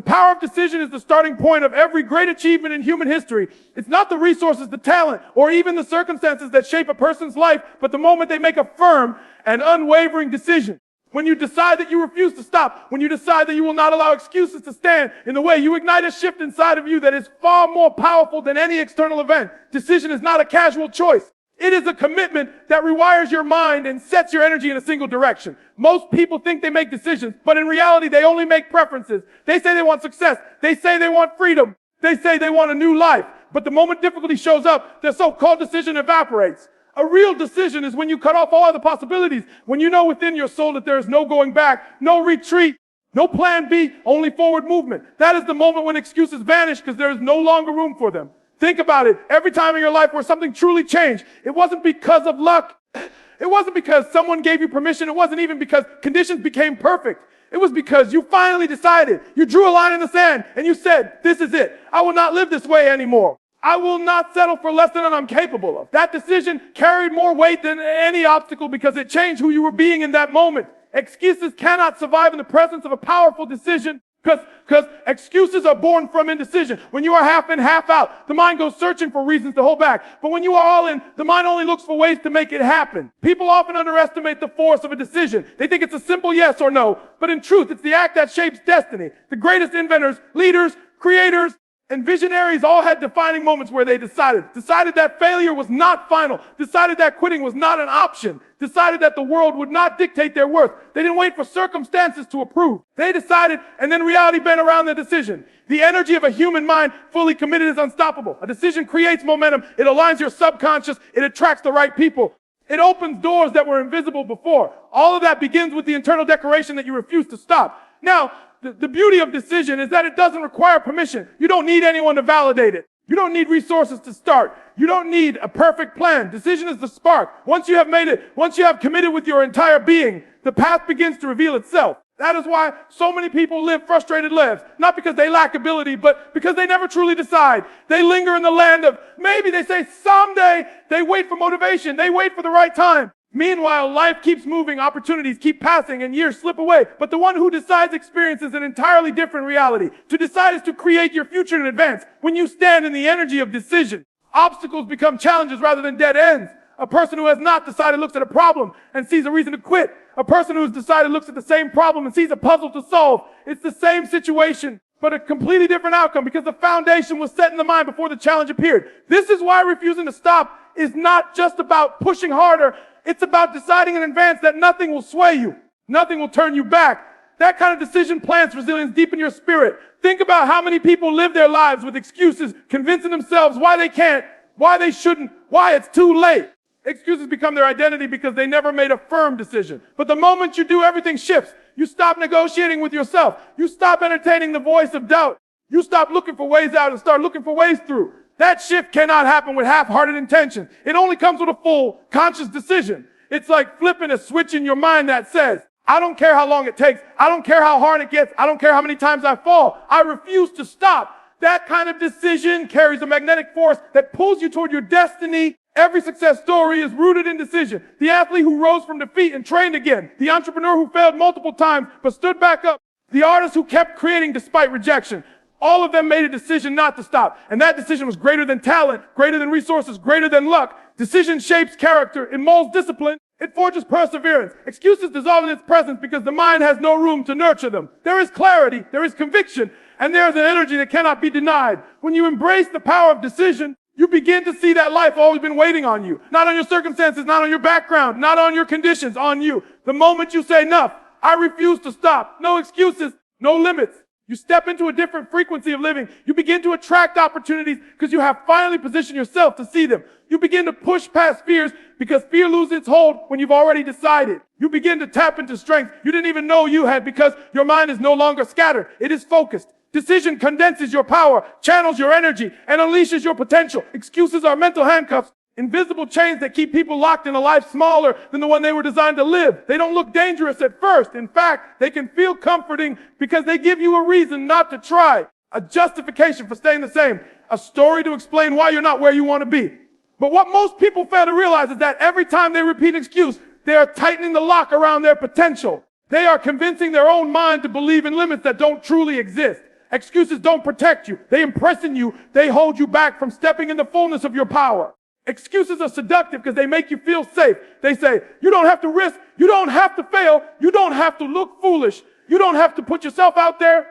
The power of decision is the starting point of every great achievement in human history. It's not the resources, the talent, or even the circumstances that shape a person's life, but the moment they make a firm and unwavering decision. When you decide that you refuse to stop, when you decide that you will not allow excuses to stand in the way, you ignite a shift inside of you that is far more powerful than any external event. Decision is not a casual choice. It is a commitment that rewires your mind and sets your energy in a single direction. Most people think they make decisions, but in reality, they only make preferences. They say they want success. They say they want freedom. They say they want a new life. But the moment difficulty shows up, their so-called decision evaporates. A real decision is when you cut off all other possibilities, when you know within your soul that there is no going back, no retreat, no plan B, only forward movement. That is the moment when excuses vanish because there is no longer room for them. Think about it. Every time in your life where something truly changed, it wasn't because of luck. It wasn't because someone gave you permission. It wasn't even because conditions became perfect. It was because you finally decided. You drew a line in the sand and you said, this is it. I will not live this way anymore. I will not settle for less than I'm capable of. That decision carried more weight than any obstacle because it changed who you were being in that moment. Excuses cannot survive in the presence of a powerful decision because excuses are born from indecision. When you are half in, half out, the mind goes searching for reasons to hold back. But when you are all in, the mind only looks for ways to make it happen. People often underestimate the force of a decision. They think it's a simple yes or no. But in truth, it's the act that shapes destiny. The greatest inventors, leaders, creators, and visionaries all had defining moments where they decided that failure was not final, decided that quitting was not an option, decided that the world would not dictate their worth. They didn't wait for circumstances to approve. They decided, and then reality bent around their decision. The energy of a human mind fully committed is unstoppable. A decision creates momentum. It aligns your subconscious. It attracts the right people. It opens doors that were invisible before. All of that begins with the internal declaration that you refuse to stop. Now, the beauty of decision is that it doesn't require permission. You don't need anyone to validate it. You don't need resources to start. You don't need a perfect plan. Decision is the spark. Once you have made it, once you have committed with your entire being, the path begins to reveal itself. That is why so many people live frustrated lives. Not because they lack ability, but because they never truly decide. They linger in the land of maybe. They say someday. They wait for motivation. They wait for the right time. Meanwhile, life keeps moving, opportunities keep passing, and years slip away. But the one who decides experiences an entirely different reality. To decide is to create your future in advance. When you stand in the energy of decision, obstacles become challenges rather than dead ends. A person who has not decided looks at a problem and sees a reason to quit. A person who has decided looks at the same problem and sees a puzzle to solve. It's the same situation, but a completely different outcome because the foundation was set in the mind before the challenge appeared. This is why refusing to stop is not just about pushing harder. It's about deciding in advance that nothing will sway you. Nothing will turn you back. That kind of decision plants resilience deep in your spirit. Think about how many people live their lives with excuses, convincing themselves why they can't, why they shouldn't, why it's too late. Excuses become their identity because they never made a firm decision. But the moment you do, everything shifts. You stop negotiating with yourself. You stop entertaining the voice of doubt. You stop looking for ways out and start looking for ways through. That shift cannot happen with half-hearted intention. It only comes with a full, conscious decision. It's like flipping a switch in your mind that says, I don't care how long it takes. I don't care how hard it gets. I don't care how many times I fall. I refuse to stop. That kind of decision carries a magnetic force that pulls you toward your destiny. Every success story is rooted in decision. The athlete who rose from defeat and trained again. The entrepreneur who failed multiple times but stood back up. The artist who kept creating despite rejection. All of them made a decision not to stop. And that decision was greater than talent, greater than resources, greater than luck. Decision shapes character. It molds discipline. It forges perseverance. Excuses dissolve in its presence because the mind has no room to nurture them. There is clarity. There is conviction. And there is an energy that cannot be denied. When you embrace the power of decision, you begin to see that life always been waiting on you. Not on your circumstances, not on your background, not on your conditions, on you. The moment you say enough, I refuse to stop. No excuses, no limits. You step into a different frequency of living. You begin to attract opportunities because you have finally positioned yourself to see them. You begin to push past fears because fear loses its hold when you've already decided. You begin to tap into strength you didn't even know you had because your mind is no longer scattered. It is focused. Decision condenses your power, channels your energy, and unleashes your potential. Excuses are mental handcuffs, invisible chains that keep people locked in a life smaller than the one they were designed to live. They don't look dangerous at first. In fact, they can feel comforting because they give you a reason not to try, a justification for staying the same, a story to explain why you're not where you want to be. But what most people fail to realize is that every time they repeat an excuse, they are tightening the lock around their potential. They are convincing their own mind to believe in limits that don't truly exist. Excuses don't protect you. They imprison you. They hold you back from stepping in the fullness of your power. Excuses are seductive because they make you feel safe. They say, you don't have to risk. You don't have to fail. You don't have to look foolish. You don't have to put yourself out there.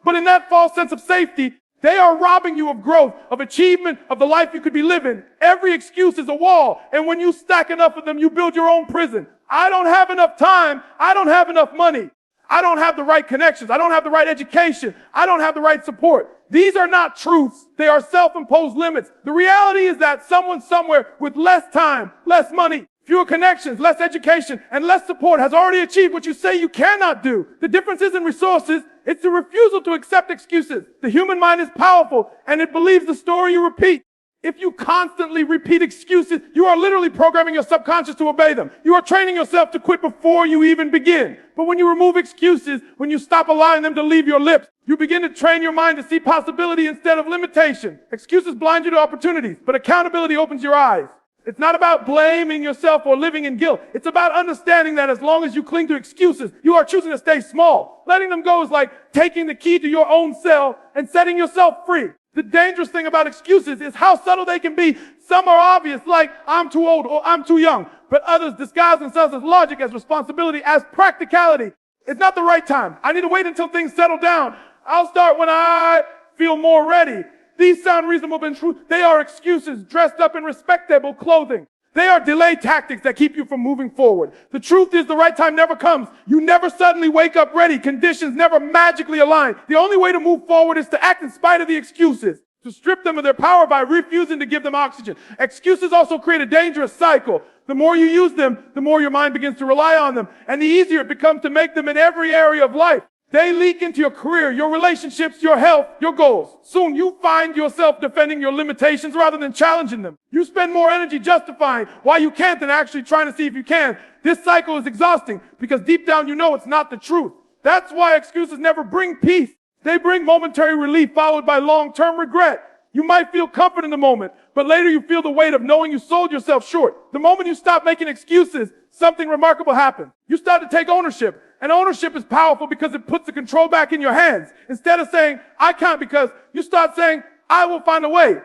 But in that false sense of safety, they are robbing you of growth, of achievement, of the life you could be living. Every excuse is a wall. And when you stack enough of them, you build your own prison. I don't have enough time. I don't have enough money. I don't have the right connections. I don't have the right education. I don't have the right support. These are not truths. They are self-imposed limits. The reality is that someone somewhere with less time, less money, fewer connections, less education, and less support has already achieved what you say you cannot do. The difference isn't resources. It's the refusal to accept excuses. The human mind is powerful, and it believes the story you repeat. If you constantly repeat excuses, you are literally programming your subconscious to obey them. You are training yourself to quit before you even begin. But when you remove excuses, when you stop allowing them to leave your lips, you begin to train your mind to see possibility instead of limitation. Excuses blind you to opportunities, but accountability opens your eyes. It's not about blaming yourself or living in guilt. It's about understanding that as long as you cling to excuses, you are choosing to stay small. Letting them go is like taking the key to your own cell and setting yourself free. The dangerous thing about excuses is how subtle they can be. Some are obvious, like I'm too old or I'm too young, but others disguise themselves as logic, as responsibility, as practicality. It's not the right time. I need to wait until things settle down. I'll start when I feel more ready. These sound reasonable, but in truth, they are excuses dressed up in respectable clothing. They are delay tactics that keep you from moving forward. The truth is the right time never comes. You never suddenly wake up ready. Conditions never magically align. The only way to move forward is to act in spite of the excuses, to strip them of their power by refusing to give them oxygen. Excuses also create a dangerous cycle. The more you use them, the more your mind begins to rely on them, and the easier it becomes to make them in every area of life. They leak into your career, your relationships, your health, your goals. Soon you find yourself defending your limitations rather than challenging them. You spend more energy justifying why you can't than actually trying to see if you can. This cycle is exhausting because deep down you know it's not the truth. That's why excuses never bring peace. They bring momentary relief followed by long-term regret. You might feel comfort in the moment, but later you feel the weight of knowing you sold yourself short. The moment you stop making excuses, something remarkable happens. You start to take ownership. And ownership is powerful because it puts the control back in your hands. Instead of saying, I can't, because you start saying, I will find a way.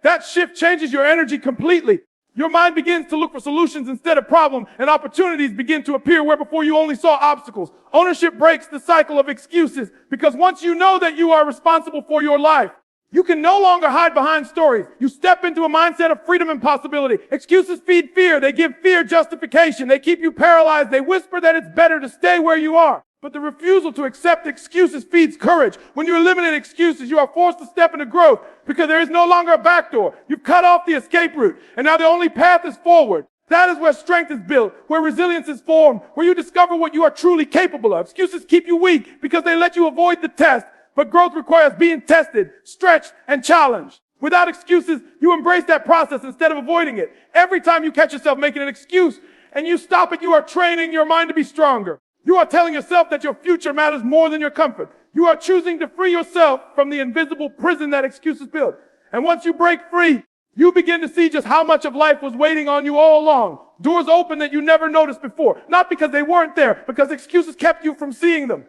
That shift changes your energy completely. Your mind begins to look for solutions instead of problems, and opportunities begin to appear where before you only saw obstacles. Ownership breaks the cycle of excuses because once you know that you are responsible for your life, you can no longer hide behind stories. You step into a mindset of freedom and possibility. Excuses feed fear. They give fear justification. They keep you paralyzed. They whisper that it's better to stay where you are. But the refusal to accept excuses feeds courage. When you eliminate excuses, you are forced to step into growth because there is no longer a back door. You've cut off the escape route, and now the only path is forward. That is where strength is built, where resilience is formed, where you discover what you are truly capable of. Excuses keep you weak because they let you avoid the test. But growth requires being tested, stretched, and challenged. Without excuses, you embrace that process instead of avoiding it. Every time you catch yourself making an excuse and you stop it, you are training your mind to be stronger. You are telling yourself that your future matters more than your comfort. You are choosing to free yourself from the invisible prison that excuses build. And once you break free, you begin to see just how much of life was waiting on you all along. Doors open that you never noticed before. Not because they weren't there, because excuses kept you from seeing them.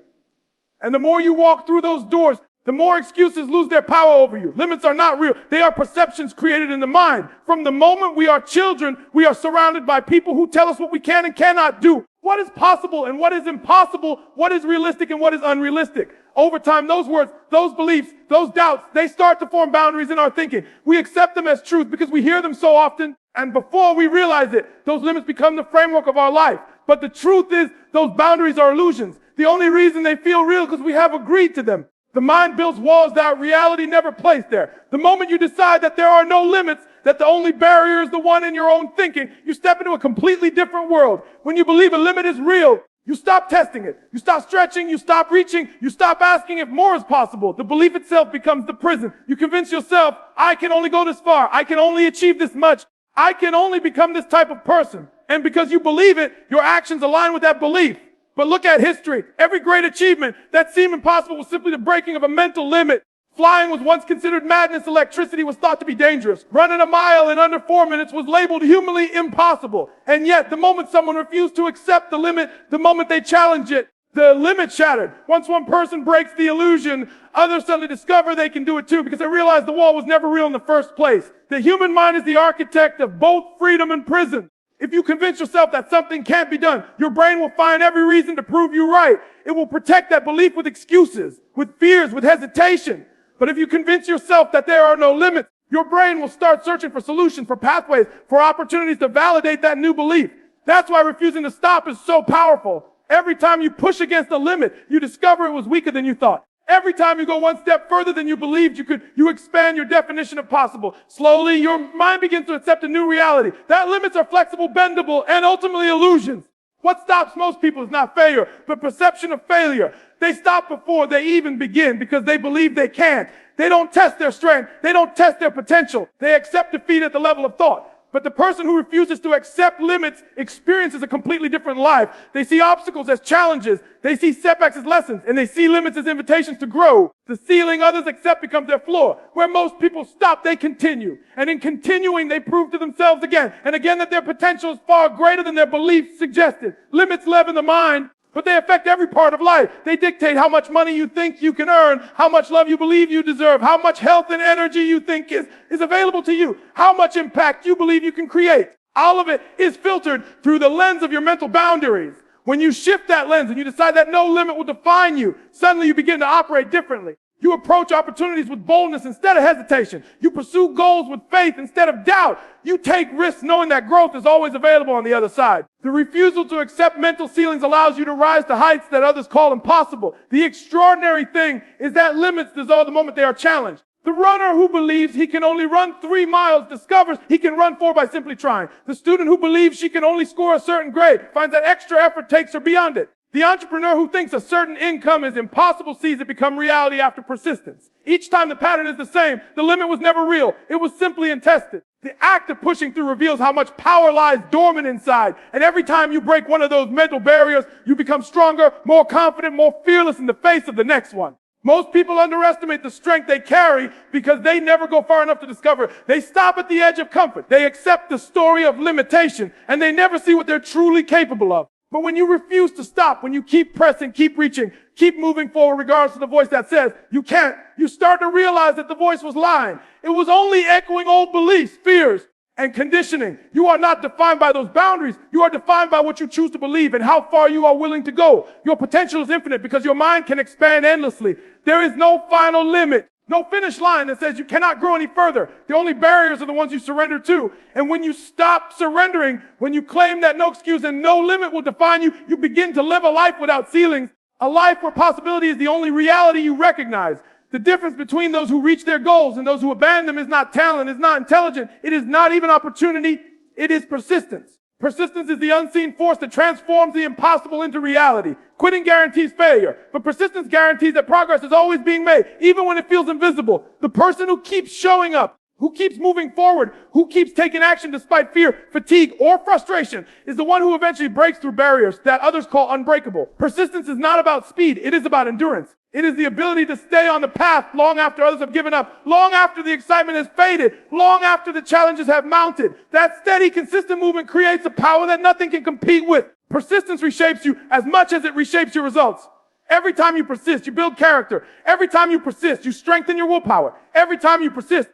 And the more you walk through those doors, the more excuses lose their power over you. Limits are not real. They are perceptions created in the mind. From the moment we are children, we are surrounded by people who tell us what we can and cannot do, what is possible and what is impossible, what is realistic and what is unrealistic. Over time, those words, those beliefs, those doubts, they start to form boundaries in our thinking. We accept them as truth because we hear them so often, and before we realize it, those limits become the framework of our life. But the truth is, those boundaries are illusions. The only reason they feel real is because we have agreed to them. The mind builds walls that reality never placed there. The moment you decide that there are no limits, that the only barrier is the one in your own thinking, you step into a completely different world. When you believe a limit is real, you stop testing it. You stop stretching. You stop reaching. You stop asking if more is possible. The belief itself becomes the prison. You convince yourself, I can only go this far. I can only achieve this much. I can only become this type of person. And because you believe it, your actions align with that belief. But look at history. Every great achievement that seemed impossible was simply the breaking of a mental limit. Flying was once considered madness. Electricity was thought to be dangerous. Running a mile in under 4 minutes was labeled humanly impossible. And yet, the moment someone refused to accept the limit, the moment they challenged it, The limit shattered. Once one person breaks the illusion, others suddenly discover they can do it too because they realize the wall was never real in the first place. The human mind is the architect of both freedom and prison. If you convince yourself that something can't be done, your brain will find every reason to prove you right. It will protect that belief with excuses, with fears, with hesitation. But if you convince yourself that there are no limits, your brain will start searching for solutions, for pathways, for opportunities to validate that new belief. That's why refusing to stop is so powerful. Every time you push against a limit, you discover it was weaker than you thought. Every time you go one step further than you believed you could, you expand your definition of possible. Slowly, your mind begins to accept a new reality. That limits are flexible, bendable, and ultimately illusions. What stops most people is not failure, but perception of failure. They stop before they even begin because they believe they can't. They don't test their strength. They don't test their potential. They accept defeat at the level of thought. But the person who refuses to accept limits experiences a completely different life. They see obstacles as challenges. They see setbacks as lessons. And they see limits as invitations to grow. The ceiling others accept becomes their floor. Where most people stop, they continue. And in continuing, they prove to themselves again and again that their potential is far greater than their beliefs suggested. Limits live in the mind, but they affect every part of life. They dictate how much money you think you can earn, how much love you believe you deserve, how much health and energy you think is available to you, how much impact you believe you can create. All of it is filtered through the lens of your mental boundaries. When you shift that lens and you decide that no limit will define you, suddenly you begin to operate differently. You approach opportunities with boldness instead of hesitation. You pursue goals with faith instead of doubt. You take risks knowing that growth is always available on the other side. The refusal to accept mental ceilings allows you to rise to heights that others call impossible. The extraordinary thing is that limits dissolve the moment they are challenged. The runner who believes he can only run 3 miles discovers he can run 4 by simply trying. The student who believes she can only score a certain grade finds that extra effort takes her beyond it. The entrepreneur who thinks a certain income is impossible sees it become reality after persistence. Each time the pattern is the same, the limit was never real. It was simply untested. The act of pushing through reveals how much power lies dormant inside. And every time you break one of those mental barriers, you become stronger, more confident, more fearless in the face of the next one. Most people underestimate the strength they carry because they never go far enough to discover. They stop at the edge of comfort. They accept the story of limitation, and they never see what they're truly capable of. But when you refuse to stop, when you keep pressing, keep reaching, keep moving forward regardless of the voice that says you can't, you start to realize that the voice was lying. It was only echoing old beliefs, fears, and conditioning. You are not defined by those boundaries. You are defined by what you choose to believe and how far you are willing to go. Your potential is infinite because your mind can expand endlessly. There is no final limit. No finish line that says you cannot grow any further. The only barriers are the ones you surrender to. And when you stop surrendering, when you claim that no excuse and no limit will define you, you begin to live a life without ceilings, a life where possibility is the only reality you recognize. The difference between those who reach their goals and those who abandon them is not talent, is not intelligence, it is not even opportunity, it is persistence. Persistence is the unseen force that transforms the impossible into reality. Quitting guarantees failure, but persistence guarantees that progress is always being made, even when it feels invisible. The person who keeps showing up, who keeps moving forward, who keeps taking action despite fear, fatigue, or frustration, is the one who eventually breaks through barriers that others call unbreakable. Persistence is not about speed, it is about endurance. It is the ability to stay on the path long after others have given up, long after the excitement has faded, long after the challenges have mounted. That steady, consistent movement creates a power that nothing can compete with. Persistence reshapes you as much as it reshapes your results. Every time you persist, you build character. Every time you persist, you strengthen your willpower. Every time you persist,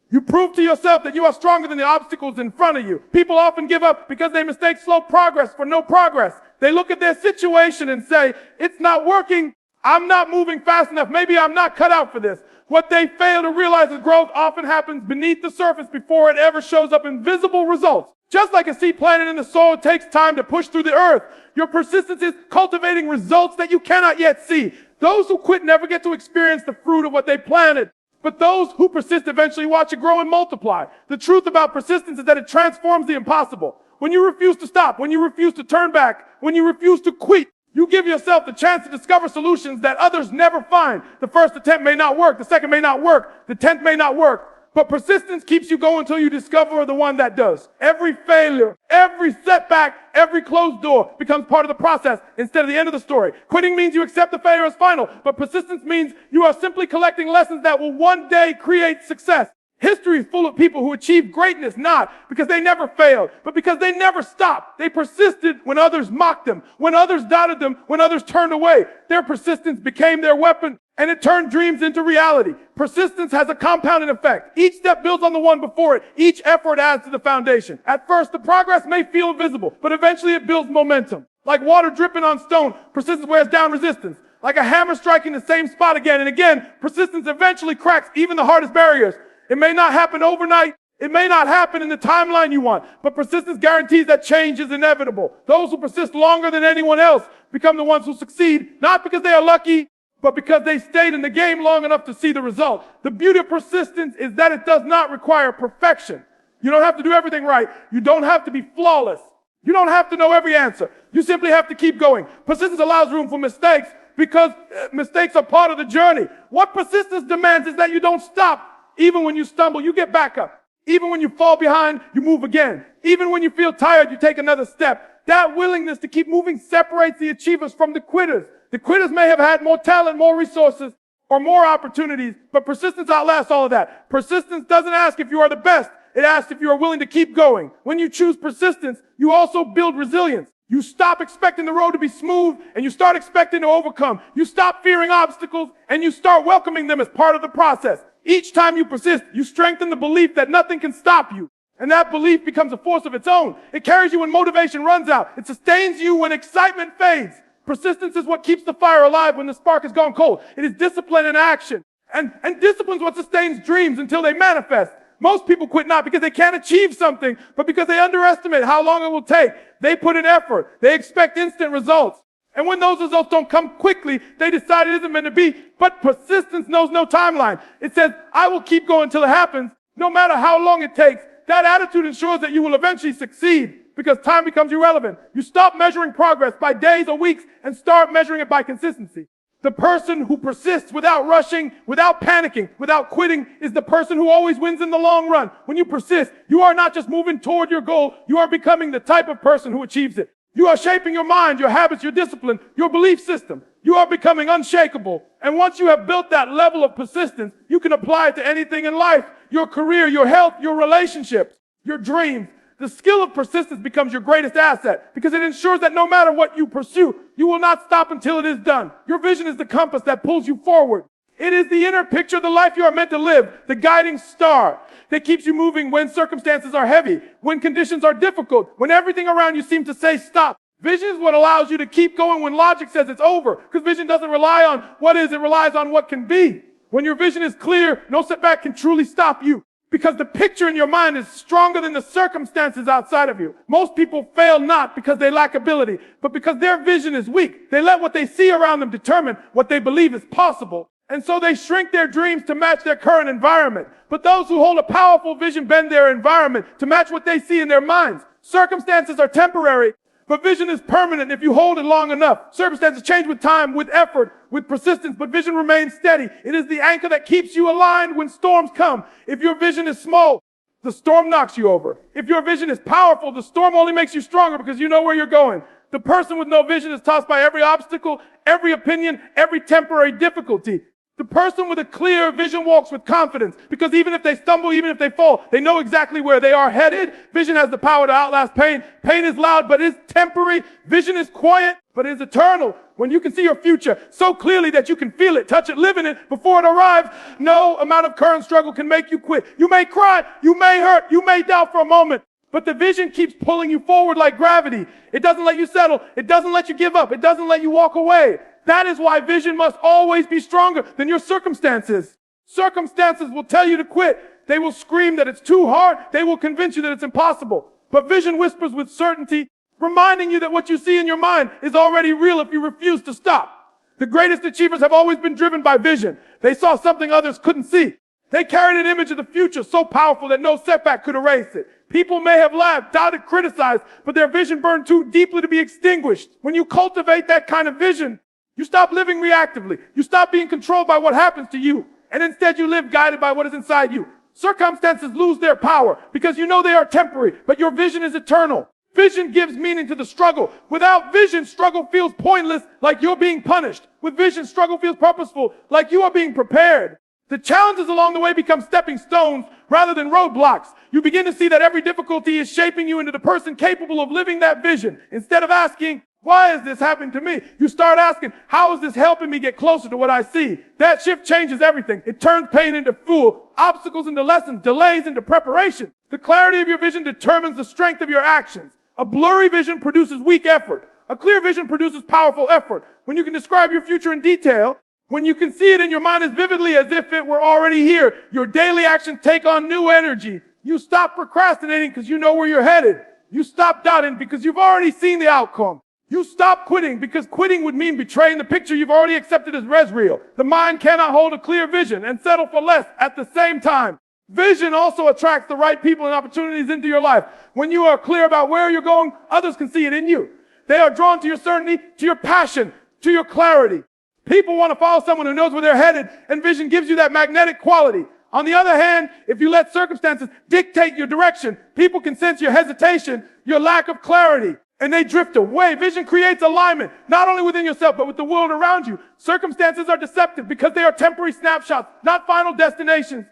you prove to yourself that you are stronger than the obstacles in front of you. People often give up because they mistake slow progress for no progress. They look at their situation and say, it's not working. I'm not moving fast enough. Maybe I'm not cut out for this. What they fail to realize is growth often happens beneath the surface before it ever shows up in visible results. Just like a seed planted in the soil takes time to push through the earth, your persistence is cultivating results that you cannot yet see. Those who quit never get to experience the fruit of what they planted. But those who persist eventually watch it grow and multiply. The truth about persistence is that it transforms the impossible. When you refuse to stop, when you refuse to turn back, when you refuse to quit, you give yourself the chance to discover solutions that others never find. The first attempt may not work. The second may not work. The 10th may not work. But persistence keeps you going until you discover the one that does. Every failure, every setback, every closed door becomes part of the process instead of the end of the story. Quitting means you accept the failure as final, but persistence means you are simply collecting lessons that will one day create success. History is full of people who achieved greatness not because they never failed, but because they never stopped. They persisted when others mocked them, when others doubted them, when others turned away. Their persistence became their weapon, and it turned dreams into reality. Persistence has a compounding effect. Each step builds on the one before it. Each effort adds to the foundation. At first, the progress may feel invisible, but eventually it builds momentum. Like water dripping on stone, persistence wears down resistance. Like a hammer striking the same spot again and again, persistence eventually cracks even the hardest barriers. It may not happen overnight. It may not happen in the timeline you want, but persistence guarantees that change is inevitable. Those who persist longer than anyone else become the ones who succeed, not because they are lucky, but because they stayed in the game long enough to see the result. The beauty of persistence is that it does not require perfection. You don't have to do everything right. You don't have to be flawless. You don't have to know every answer. You simply have to keep going. Persistence allows room for mistakes because mistakes are part of the journey. What persistence demands is that you don't stop. Even when you stumble, you get back up. Even when you fall behind, you move again. Even when you feel tired, you take another step. That willingness to keep moving separates the achievers from the quitters. The quitters may have had more talent, more resources, or more opportunities, but persistence outlasts all of that. Persistence doesn't ask if you are the best. It asks if you are willing to keep going. When you choose persistence, you also build resilience. You stop expecting the road to be smooth and you start expecting to overcome. You stop fearing obstacles and you start welcoming them as part of the process. Each time you persist, you strengthen the belief that nothing can stop you. And that belief becomes a force of its own. It carries you when motivation runs out. It sustains you when excitement fades. Persistence is what keeps the fire alive when the spark has gone cold. It is discipline in action. And discipline is what sustains dreams until they manifest. Most people quit not because they can't achieve something, but because they underestimate how long it will take. They put in effort. They expect instant results. And when those results don't come quickly, they decide it isn't meant to be. But persistence knows no timeline. It says, I will keep going until it happens, no matter how long it takes. That attitude ensures that you will eventually succeed because time becomes irrelevant. You stop measuring progress by days or weeks and start measuring it by consistency. The person who persists without rushing, without panicking, without quitting is the person who always wins in the long run. When you persist, you are not just moving toward your goal, you are becoming the type of person who achieves it. You are shaping your mind, your habits, your discipline, your belief system. You are becoming unshakable. And once you have built that level of persistence, you can apply it to anything in life. Your career, your health, your relationships, your dreams. The skill of persistence becomes your greatest asset because it ensures that no matter what you pursue, you will not stop until it is done. Your vision is the compass that pulls you forward. It is the inner picture of the life you are meant to live, the guiding star that keeps you moving when circumstances are heavy, when conditions are difficult, when everything around you seems to say stop. Vision is what allows you to keep going when logic says it's over, because vision doesn't rely on what is, it relies on what can be. When your vision is clear, no setback can truly stop you. Because the picture in your mind is stronger than the circumstances outside of you. Most people fail not because they lack ability, but because their vision is weak. They let what they see around them determine what they believe is possible. And so they shrink their dreams to match their current environment. But those who hold a powerful vision bend their environment to match what they see in their minds. Circumstances are temporary, but vision is permanent if you hold it long enough. Circumstances change with time, with effort, with persistence, but vision remains steady. It is the anchor that keeps you aligned when storms come. If your vision is small, the storm knocks you over. If your vision is powerful, the storm only makes you stronger because you know where you're going. The person with no vision is tossed by every obstacle, every opinion, every temporary difficulty. The person with a clear vision walks with confidence because even if they stumble, even if they fall, they know exactly where they are headed. Vision has the power to outlast pain. Pain is loud, but is temporary. Vision is quiet, but is eternal. When you can see your future so clearly that you can feel it, touch it, live in it before it arrives, no amount of current struggle can make you quit. You may cry, you may hurt, you may doubt for a moment, but the vision keeps pulling you forward like gravity. It doesn't let you settle. It doesn't let you give up. It doesn't let you walk away. That is why vision must always be stronger than your circumstances. Circumstances will tell you to quit. They will scream that it's too hard. They will convince you that it's impossible. But vision whispers with certainty, reminding you that what you see in your mind is already real if you refuse to stop. The greatest achievers have always been driven by vision. They saw something others couldn't see. They carried an image of the future so powerful that no setback could erase it. People may have laughed, doubted, criticized, but their vision burned too deeply to be extinguished. When you cultivate that kind of vision, you stop living reactively. You stop being controlled by what happens to you. And instead you live guided by what is inside you. Circumstances lose their power because you know they are temporary, but your vision is eternal. Vision gives meaning to the struggle. Without vision, struggle feels pointless, like you're being punished. With vision, struggle feels purposeful, like you are being prepared. The challenges along the way become stepping stones rather than roadblocks. You begin to see that every difficulty is shaping you into the person capable of living that vision. Instead of asking, why is this happening to me? You start asking, how is this helping me get closer to what I see? That shift changes everything. It turns pain into fuel, obstacles into lessons, delays into preparation. The clarity of your vision determines the strength of your actions. A blurry vision produces weak effort. A clear vision produces powerful effort. When you can describe your future in detail, when you can see it in your mind as vividly as if it were already here, your daily actions take on new energy. You stop procrastinating because you know where you're headed. You stop doubting because you've already seen the outcome. You stop quitting because quitting would mean betraying the picture you've already accepted as real. The mind cannot hold a clear vision and settle for less at the same time. Vision also attracts the right people and opportunities into your life. When you are clear about where you're going, others can see it in you. They are drawn to your certainty, to your passion, to your clarity. People want to follow someone who knows where they're headed, and vision gives you that magnetic quality. On the other hand, if you let circumstances dictate your direction, people can sense your hesitation, your lack of clarity, and they drift away. Vision creates alignment, not only within yourself, but with the world around you. Circumstances are deceptive because they are temporary snapshots, not final destinations.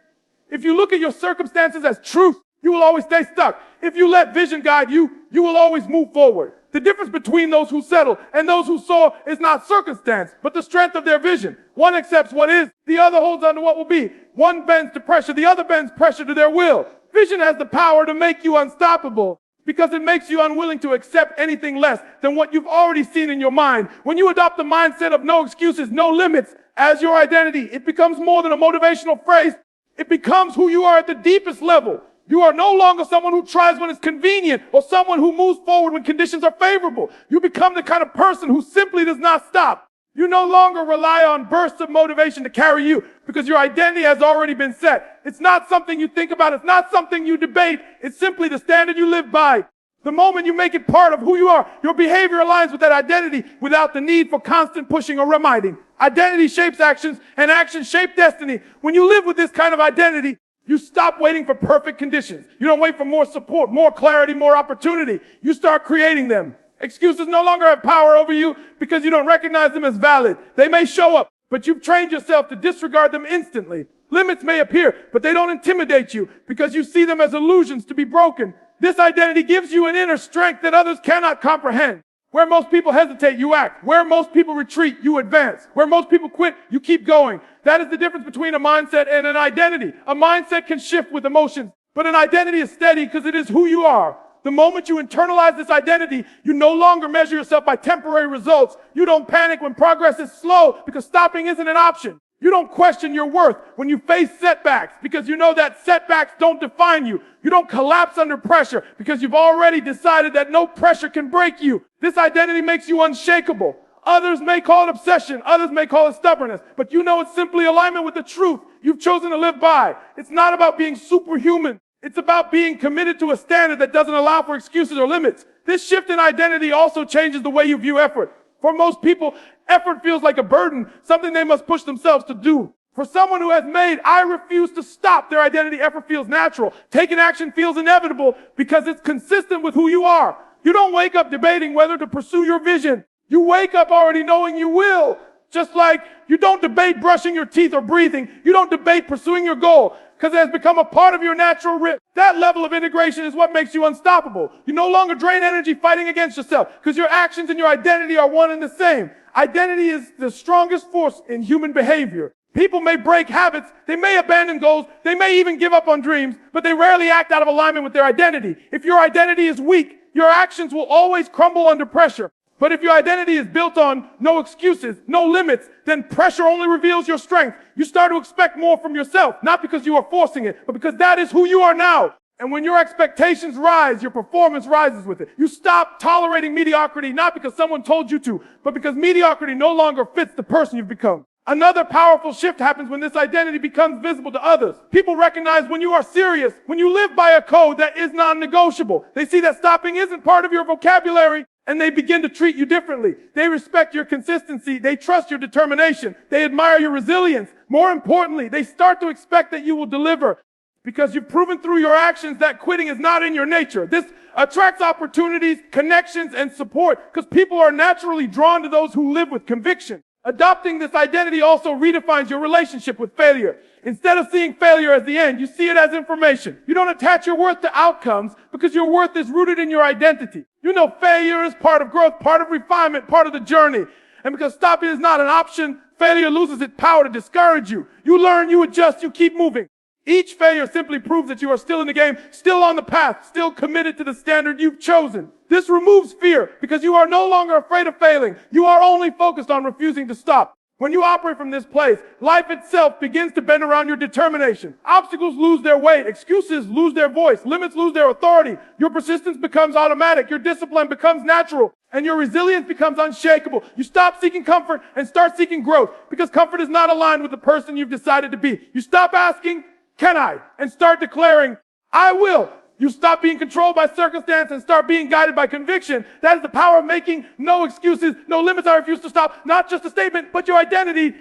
If you look at your circumstances as truth, you will always stay stuck. If you let vision guide you, you will always move forward. The difference between those who settle and those who soar is not circumstance, but the strength of their vision. One accepts what is, the other holds on to what will be. One bends to pressure, the other bends pressure to their will. Vision has the power to make you unstoppable because it makes you unwilling to accept anything less than what you've already seen in your mind. When you adopt the mindset of no excuses, no limits as your identity, it becomes more than a motivational phrase. It becomes who you are at the deepest level. You are no longer someone who tries when it's convenient or someone who moves forward when conditions are favorable. You become the kind of person who simply does not stop. You no longer rely on bursts of motivation to carry you because your identity has already been set. It's not something you think about. It's not something you debate. It's simply the standard you live by. The moment you make it part of who you are, your behavior aligns with that identity without the need for constant pushing or reminding. Identity shapes actions and actions shape destiny. When you live with this kind of identity, you stop waiting for perfect conditions. You don't wait for more support, more clarity, more opportunity. You start creating them. Excuses no longer have power over you because you don't recognize them as valid. They may show up, but you've trained yourself to disregard them instantly. Limits may appear, but they don't intimidate you because you see them as illusions to be broken. This identity gives you an inner strength that others cannot comprehend. Where most people hesitate, you act. Where most people retreat, you advance. Where most people quit, you keep going. That is the difference between a mindset and an identity. A mindset can shift with emotions, but an identity is steady because it is who you are. The moment you internalize this identity, you no longer measure yourself by temporary results. You don't panic when progress is slow because stopping isn't an option. You don't question your worth when you face setbacks because you know that setbacks don't define you. You don't collapse under pressure because you've already decided that no pressure can break you. This identity makes you unshakable. Others may call it obsession. Others may call it stubbornness. But you know it's simply alignment with the truth you've chosen to live by. It's not about being superhuman. It's about being committed to a standard that doesn't allow for excuses or limits. This shift in identity also changes the way you view effort. For most people, effort feels like a burden, something they must push themselves to do. For someone who has made, I refuse to stop their identity, effort feels natural. Taking action feels inevitable because it's consistent with who you are. You don't wake up debating whether to pursue your vision. You wake up already knowing you will. Just like you don't debate brushing your teeth or breathing. You don't debate pursuing your goal because it has become a part of your natural rhythm. That level of integration is what makes you unstoppable. You no longer drain energy fighting against yourself because your actions and your identity are one and the same. Identity is the strongest force in human behavior. People may break habits, they may abandon goals, they may even give up on dreams, but they rarely act out of alignment with their identity. If your identity is weak, your actions will always crumble under pressure. But if your identity is built on no excuses, no limits, then pressure only reveals your strength. You start to expect more from yourself, not because you are forcing it, but because that is who you are now. And when your expectations rise, your performance rises with it. You stop tolerating mediocrity, not because someone told you to, but because mediocrity no longer fits the person you've become. Another powerful shift happens when this identity becomes visible to others. People recognize when you are serious, when you live by a code that is non-negotiable. They see that stopping isn't part of your vocabulary, and they begin to treat you differently. They respect your consistency. They trust your determination. They admire your resilience. More importantly, they start to expect that you will deliver because you've proven through your actions that quitting is not in your nature. This attracts opportunities, connections, and support because people are naturally drawn to those who live with conviction. Adopting this identity also redefines your relationship with failure. Instead of seeing failure as the end, you see it as information. You don't attach your worth to outcomes because your worth is rooted in your identity. You know failure is part of growth, part of refinement, part of the journey. And because stopping is not an option, failure loses its power to discourage you. You learn, you adjust, you keep moving. Each failure simply proves that you are still in the game, still on the path, still committed to the standard you've chosen. This removes fear because you are no longer afraid of failing. You are only focused on refusing to stop. When you operate from this place, life itself begins to bend around your determination. Obstacles lose their weight. Excuses lose their voice. Limits lose their authority. Your persistence becomes automatic. Your discipline becomes natural. And your resilience becomes unshakable. You stop seeking comfort and start seeking growth because comfort is not aligned with the person you've decided to be. You stop asking, "Can I?" and start declaring, "I will." You stop being controlled by circumstance and start being guided by conviction. That is the power of making no excuses, no limits. I refuse to stop. Not just a statement, but your identity.